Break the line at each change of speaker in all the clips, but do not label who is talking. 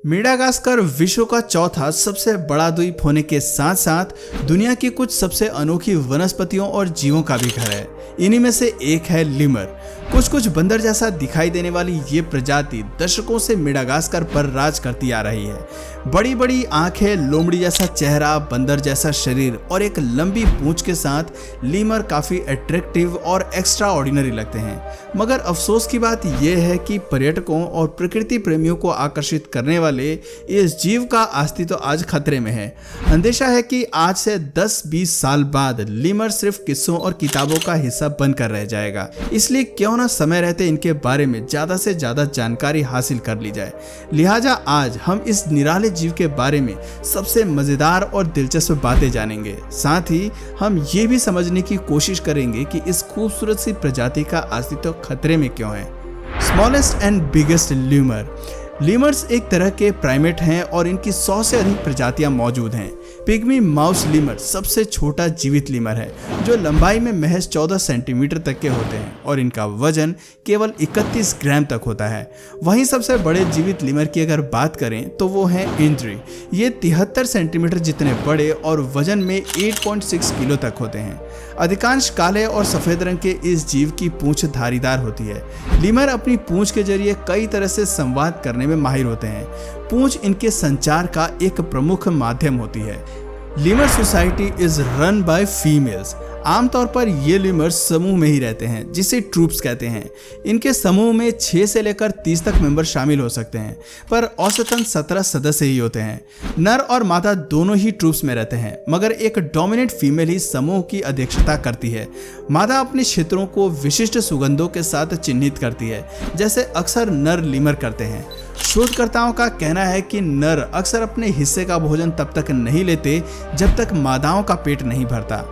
Madagascar विश्व का चौथा सबसे बड़ा द्वीप होने के साथ साथ दुनिया की कुछ सबसे अनोखी वनस्पतियों और जीवों का भी घर है। इन्हीं में से एक है लीमर। कुछ बंदर जैसा दिखाई देने वाली ये प्रजाति दशकों से मेडागास्कर पर राज करती आ रही है। बड़ी बड़ी आंखें, लोमड़ी जैसा चेहरा, बंदर जैसा शरीर और एक लंबी पूंछ के साथ लीमर काफी अट्रैक्टिव और एक्स्ट्रा ऑर्डिनरी लगते हैं। मगर अफसोस की बात यह है कि पर्यटकों और प्रकृति प्रेमियों को आकर्षित करने वाले इस जीव का अस्तित्व आज खतरे में है। अंदेशा है कि आज से 10-20 साल बाद लीमर सिर्फ किस्सों और किताबों का हिस्सा बनकर रह जाएगा। इसलिए क्यों ना समय रहते इनके बारे में ज्यादा से ज्यादा जानकारी हासिल कर ली जाए। लिहाजा आज हम इस निराले जीव के बारे में सबसे मजेदार और दिलचस्प बातें जानेंगे। साथ ही हम ये भी समझने की कोशिश करेंगे कि इस खूबसूरत सी प्रजाति का अस्तित्व खतरे में क्यों है। Smallest and biggest lemur. Lemurs एक तरह के प्राइमेट हैं और इनकी 100 से अधिक प्रजातियां मौजूद हैं। पिग्मी माउस लीमर सबसे छोटा जीवित लीमर है जो लंबाई में महज 14 सेंटीमीटर तक के होते हैं और इनका वजन केवल 31 ग्राम तक होता है। वहीं सबसे बड़े जीवित लीमर की अगर बात करें तो वो हैं इंद्री। ये 73 सेंटीमीटर जितने बड़े और वजन में 8.6 किलो तक होते हैं। अधिकांश काले और सफेद रंग के इस जीव की पूंछ धारीदार होती है। लीमर अपनी पूंछ के जरिए कई तरह से संवाद करने में माहिर होते हैं। पूंछ इनके संचार का एक प्रमुख माध्यम होती है। Lemur society is run by females. आमतौर पर ये लीमर्स समूह में ही रहते हैं जिसे ट्रूप्स कहते हैं। इनके समूह में 6 से लेकर 30 तक मेंबर शामिल हो सकते हैं, पर औसतन 17 सदस्य ही होते हैं। नर और मादा दोनों ही ट्रूप्स में रहते हैं, मगर एक डोमिनेंट फीमेल ही समूह की अध्यक्षता करती है। मादा अपने क्षेत्रों को विशिष्ट सुगंधों के साथ चिन्हित करती है, जैसे अक्सर नर लीमर करते हैं। शोधकर्ताओं का कहना है कि नर अक्सर अपने हिस्से का भोजन तब तक नहीं लेते जब तक मादाओं का पेट नहीं भरता।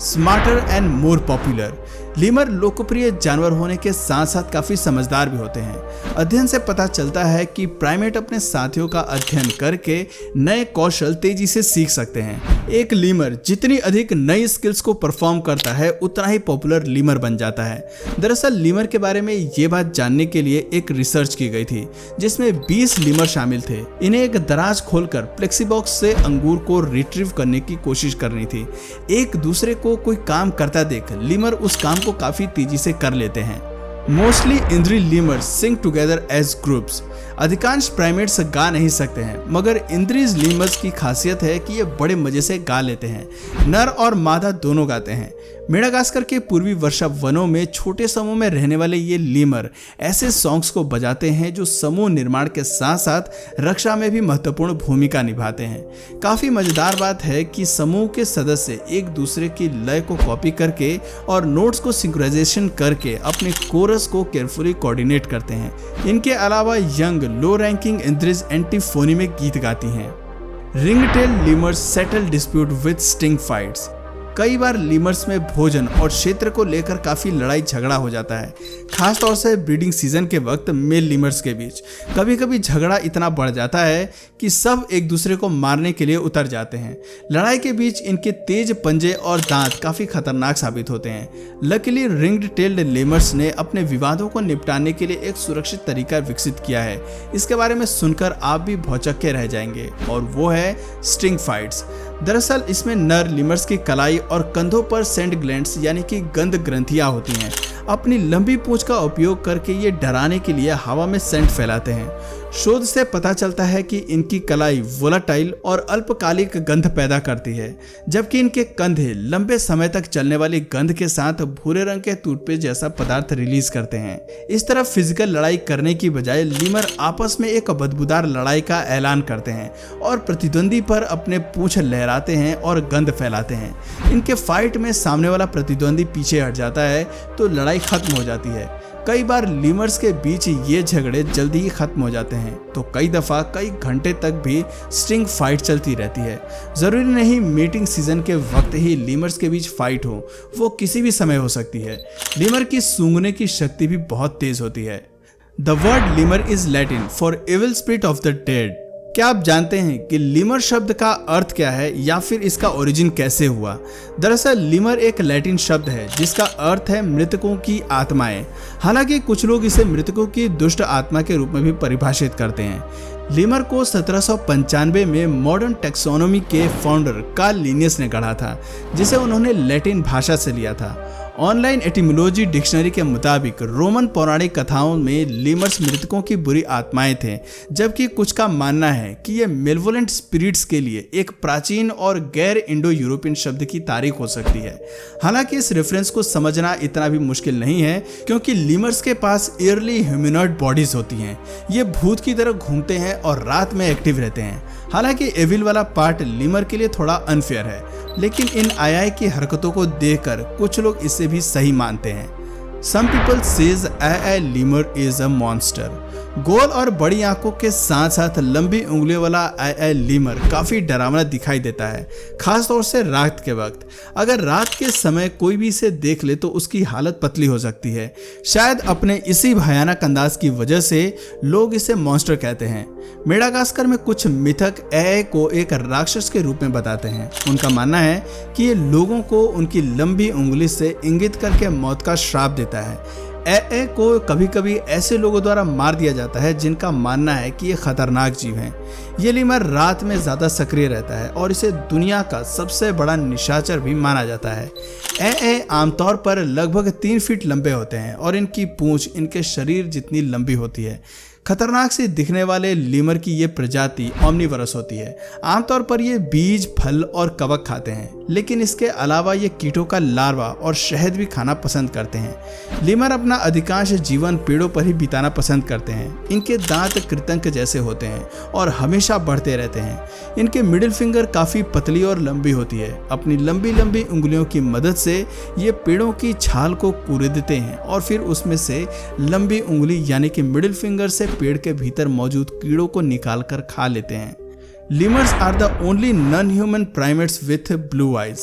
Smarter and more popular. Lemur लोकप्रिय जानवर होने के साथ साथ काफी समझदार भी होते हैं। अध्ययन से पता चलता है कि प्राइमेट अपने साथियों का अध्ययन करके नए कौशल तेजी से सीख सकते हैं। एक लीमर जितनी अधिक नई स्किल्स को परफॉर्म करता है उतना ही पॉपुलर लीमर बन जाता है। दरअसल लीमर के बारे में ये बात जानने के लिए एक रिसर्च की गई थी जिसमें 20 लीमर शामिल थे। इन्हें एक दराज खोलकर प्लेक्सीबॉक्स से अंगूर को रिट्रीव करने की कोशिश करनी थी। एक दूसरे को कोई काम करता देख लीमर उस काम को काफी तेजी से कर लेते हैं। मोस्टली इंद्री लीमर्स सिंग टुगेदर एज ग्रुप्स। अधिकांश प्राइमेट्स गा नहीं सकते हैं, मगर इंद्रीज लीमर्स की खासियत है कि ये बड़े मजे से गा लेते हैं। नर और मादा दोनों गाते हैं। मेडागास्कर के पूर्वी वर्षा वनों में छोटे समूह में रहने वाले ये लीमर ऐसे सॉन्ग्स को बजाते हैं जो समूह निर्माण के साथ साथ रक्षा में भी महत्वपूर्ण भूमिका निभाते हैं। काफी मजेदार बात है कि समूह के सदस्य एक दूसरे की लय को कॉपी करके और नोट्स को सिंक्रोनाइजेशन करके अपने कोरस को केयरफुली कोऑर्डिनेट करते हैं। इनके अलावा यंग लो रैंकिंग इंद्रीज एंटीफोनी में गीत गाती हैं। Ringtail lemurs settle dispute with sting fights. कई बार लीमर्स में भोजन और क्षेत्र को लेकर काफी लड़ाई झगड़ा हो जाता है, खासतौर से ब्रीडिंग सीजन के वक्त मेल लीमर्स के बीच। कभी कभी झगड़ा इतना बढ़ जाता है कि सब एक दूसरे को मारने के लिए उतर जाते हैं। लड़ाई के बीच इनके तेज पंजे और दांत काफी खतरनाक साबित होते हैं। लकीली रिंग्ड टेल्ड लीमर्स ने अपने विवादों को निपटाने के लिए एक सुरक्षित तरीका विकसित किया है। इसके बारे में सुनकर आप भी भौचक्के रह जाएंगे, और वो है स्टिंग फाइट्स। दरअसल इसमें नर लीमर्स की कलाई और कंधों पर सेंट ग्लैंड्स यानी कि गंध ग्रंथियां होती हैं। अपनी लंबी पूंछ का उपयोग करके ये डराने के लिए हवा में सेंट फैलाते हैं। शोध से पता चलता है कि इनकी कलाई वोलाटाइल और अल्पकालिक गंध पैदा करती है, जबकि इनके कंधे लंबे समय तक चलने वाली गंध के साथ भूरे रंग के टूथपेस्ट जैसा पदार्थ रिलीज करते हैं। इस तरह फिजिकल लड़ाई करने की बजाय लीमर आपस में एक बदबूदार लड़ाई का ऐलान करते हैं और प्रतिद्वंदी पर अपने पूंछ लहराते हैं और गंध फैलाते हैं। इनके फाइट में सामने वाला प्रतिद्वंदी पीछे हट जाता है तो लड़ाई खत्म हो जाती है। कई बार लीमर्स के बीच ये झगड़े जल्दी ही खत्म हो जाते हैं, तो कई दफा कई घंटे तक भी स्टिंग फाइट चलती रहती है। जरूरी नहीं मीटिंग सीजन के वक्त ही लीमर्स के बीच फाइट हो, वो किसी भी समय हो सकती है। लीमर की सूंघने की शक्ति भी बहुत तेज होती है। The word lemur is Latin for evil spirit of the dead. क्या आप जानते हैं कि लीमर शब्द का अर्थ क्या है या फिर इसका ओरिजिन कैसे हुआ? दरअसल लीमर एक लैटिन शब्द है जिसका अर्थ है मृतकों की आत्माएं। हालांकि कुछ लोग इसे मृतकों की दुष्ट आत्मा के रूप में भी परिभाषित करते हैं। लीमर को 1795 में मॉडर्न टैक्सोनॉमी के फाउंडर कार्ल लिनियस ने गढ़ा था, जिसे उन्होंने लैटिन भाषा से लिया था। ऑनलाइन एटिमोलॉजी डिक्शनरी के मुताबिक रोमन पौराणिक कथाओं में लीमर्स मृतकों की बुरी आत्माएं थे, जबकि कुछ का मानना है कि ये मेलेवोलेंट स्पिरिट्स के लिए एक प्राचीन और गैर इंडो यूरोपियन शब्द की तारीख हो सकती है। हालांकि इस रेफरेंस को समझना इतना भी मुश्किल नहीं है, क्योंकि लीमर्स के पास अर्ली ह्यूमनॉइड बॉडीज होती हैं। ये भूत की तरह घूमते हैं और रात में एक्टिव रहते हैं। हालांकि एविल वाला पार्ट लीमर के लिए थोड़ा अनफेयर है, लेकिन इन आयाई की हरकतों को देखकर कुछ लोग इसे भी सही मानते हैं। Some people says AI lemur is a monster। गोल और बड़ी आंखों के साथ साथ लंबी उंगलियों वाला AI लीमर काफी डरावना दिखाई देता है, खास तौर से रात के वक्त। अगर रात के समय कोई भी इसे देख ले तो उसकी हालत पतली हो सकती है। शायद अपने इसी भयानक अंदाज की वजह से लोग इसे मॉन्स्टर कहते हैं। मेडागास्कर में कुछ मिथक AI को एक राक्षस के रूप में बताते हैं। उनका मानना है कि ये लोगों को उनकी लंबी उंगली से इंगित करके मौत का श्राप देता है। AI को कभी कभी ऐसे लोगों द्वारा मार दिया जाता है जिनका मानना है कि ये खतरनाक जीव हैं। ये लीमर रात में ज़्यादा सक्रिय रहता है और इसे दुनिया का सबसे बड़ा निशाचर भी माना जाता है। AI आमतौर पर लगभग 3 फीट लंबे होते हैं और इनकी पूंछ इनके शरीर जितनी लंबी होती है। खतरनाक से दिखने वाले लीमर की ये प्रजाति ओमनिवरस होती है। आमतौर पर ये बीज, फल और कवक खाते हैं, लेकिन इसके अलावा ये कीटों का लार्वा और शहद भी खाना पसंद करते हैं। लीमर अपना अधिकांश जीवन पेड़ों पर ही बिताना पसंद करते हैं। इनके दांत कृतंक जैसे होते हैं और हमेशा बढ़ते रहते हैं। इनके मिडिल फिंगर काफ़ी पतली और लंबी होती है। अपनी लंबी लंबी उंगलियों की मदद से ये पेड़ों की छाल को कुरेदते हैं और फिर उसमें से लंबी उंगली यानी कि मिडिल फिंगर से पेड़ के भीतर मौजूद कीड़ों को निकालकर खा लेते हैं। Lemurs are the only non human primates with blue eyes.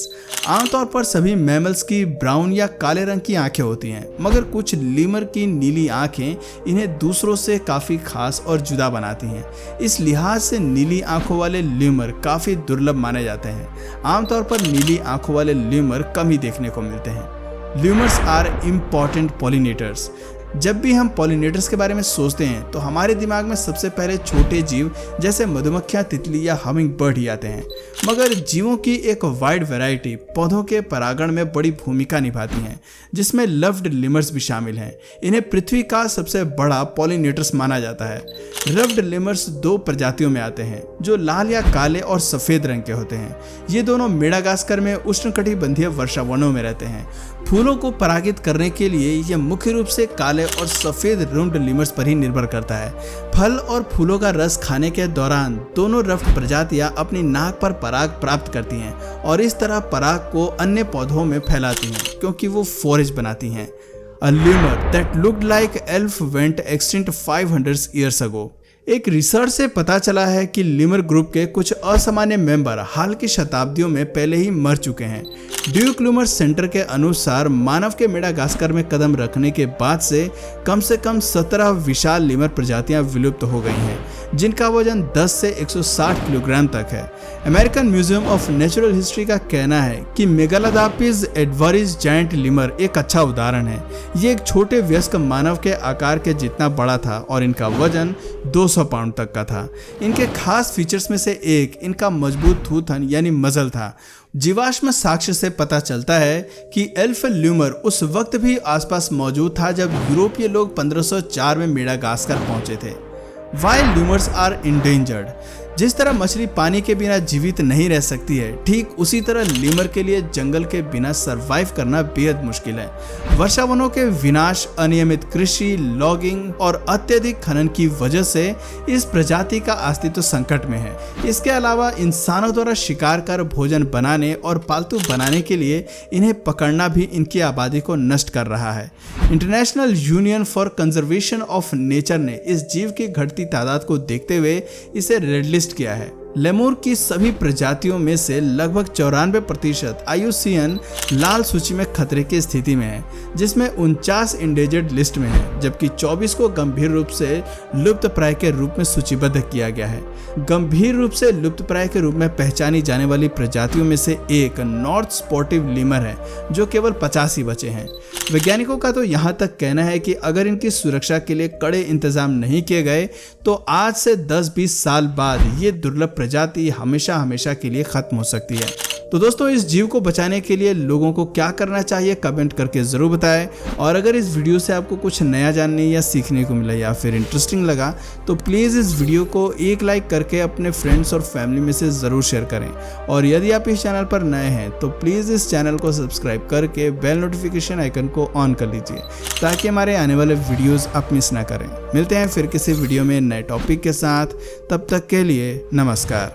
आमतौर पर सभी मैमल्स की ब्राउन या काले रंग की आंखें होती हैं, मगर कुछ लीमर की नीली आंखें इन्हें दूसरों से काफ़ी खास और जुदा बनाती हैं। इस लिहाज से नीली आंखों वाले लीमर काफ़ी दुर्लभ माने जाते हैं। आमतौर पर नीली आंखों वाले लीमर कम ही देखने को मिलते हैं। Lemurs are important pollinators. जब भी हम पॉलिनेटर्स के बारे में सोचते हैं तो हमारे दिमाग में सबसे पहले छोटे जीव जैसे मधुमक्खियाँ, तितली या हमिंग बर्ड ही आते हैं, मगर जीवों की एक वाइड वैरायटी पौधों के परागण में बड़ी भूमिका निभाती हैं, जिसमें लव्ड लीमर्स भी शामिल हैं। इन्हें पृथ्वी का सबसे बड़ा पॉलिनेटर्स माना जाता है। रफ्ड लीमर्स 2 प्रजातियों में आते हैं, जो लाल या काले और सफ़ेद रंग के होते हैं। ये दोनों मेडागास्कर में उष्णकटिबंधीय वर्षावनों में रहते हैं। फूलों को परागित करने के लिए यह मुख्य रूप से काले और सफेद रूम्ड लीमर्स पर ही निर्भर करता है। फल और फूलों का रस खाने के दौरान दोनों रफ्ट प्रजातियां अपनी नाक पर पराग प्राप्त करती हैं और इस तरह पराग को अन्य पौधों में फैलाती हैं, क्योंकि वो फोरेज बनाती हैं। A lemur that looked like elf went extinct 500 years ago। एक रिसर्च से पता चला है कि लीमर ग्रुप के कुछ असामान्य मेंबर हाल की शताब्दियों में पहले ही मर चुके हैं। ड्यूक ल्यूमर सेंटर के अनुसार मानव के मेडागास्कर में कदम रखने के बाद से कम 17 विशाल लीमर प्रजातियां विलुप्त हो गई हैं, जिनका वजन 10 से 160 किलोग्राम तक है। American museum of natural history का कहना है कि मेगालोडापिस एडवारिस जायंट लीमर एक अच्छा उदाहरण है। ये एक छोटे वयस्क मानव के आकार के जितना बड़ा था और इनका वजन 200 पाउंड तक का था। इनके खास फीचर्स में से एक इनका मजबूत थूथन यानी मजल था। जीवाश्म साक्ष्य से पता चलता है कि एल्फ ल्यूमर उस वक्त भी आसपास मौजूद था जब यूरोपीय लोग 1504 में मेडागास्कर पहुंचे थे। Wild lemurs are endangered. जिस तरह मछली पानी के बिना जीवित नहीं रह सकती है, ठीक उसी तरह लीमर के लिए जंगल के बिना सरवाइव करना बेहद मुश्किल है। वर्षावनों के विनाश, अनियमित कृषि, लॉगिंग और अत्यधिक खनन की वजह से इस प्रजाति का अस्तित्व संकट में है। इसके अलावा इंसानों द्वारा शिकार कर भोजन बनाने और पालतू बनाने के लिए इन्हें पकड़ना भी इनकी आबादी को नष्ट कर रहा है। International union for conservation of nature ने इस जीव की घटती तादाद को देखते हुए इसे रेड लिस्ट किया है। लेमुर की सभी प्रजातियों में से लगभग 94% IUCN लाल सूची में खतरे की स्थिति में है, जिसमें 49 इंडेंजर्ड लिस्ट में है, जबकि 24 को गंभीर रूप से लुप्तप्राय के रूप में सूचीबद्ध किया गया है। गंभीर रूप से लुप्तप्राय के रूप में पहचानी जाने वाली प्रजातियों में से एक नॉर्थ स्पॉटिव लीमर है, जो केवल 50 ही बचे हैं। वैज्ञानिकों का तो यहाँ तक कहना है कि अगर इनकी सुरक्षा के लिए कड़े इंतजाम नहीं किए गए तो आज से 10-20 साल बाद ये दुर्लभ प्रजाति हमेशा हमेशा के लिए खत्म हो सकती है। तो दोस्तों, इस जीव को बचाने के लिए लोगों को क्या करना चाहिए कमेंट करके ज़रूर बताएं। और अगर इस वीडियो से आपको कुछ नया जानने या सीखने को मिला या फिर इंटरेस्टिंग लगा तो प्लीज़ इस वीडियो को एक लाइक करके अपने फ्रेंड्स और फैमिली में से ज़रूर शेयर करें। और यदि आप इस चैनल पर नए हैं तो प्लीज़ इस चैनल को सब्सक्राइब करके बेल नोटिफिकेशन आइकन को ऑन कर लीजिए, ताकि हमारे आने वाले वीडियोज़ आप मिस ना करें। मिलते हैं फिर किसी वीडियो में नए टॉपिक के साथ, तब तक के लिए नमस्कार।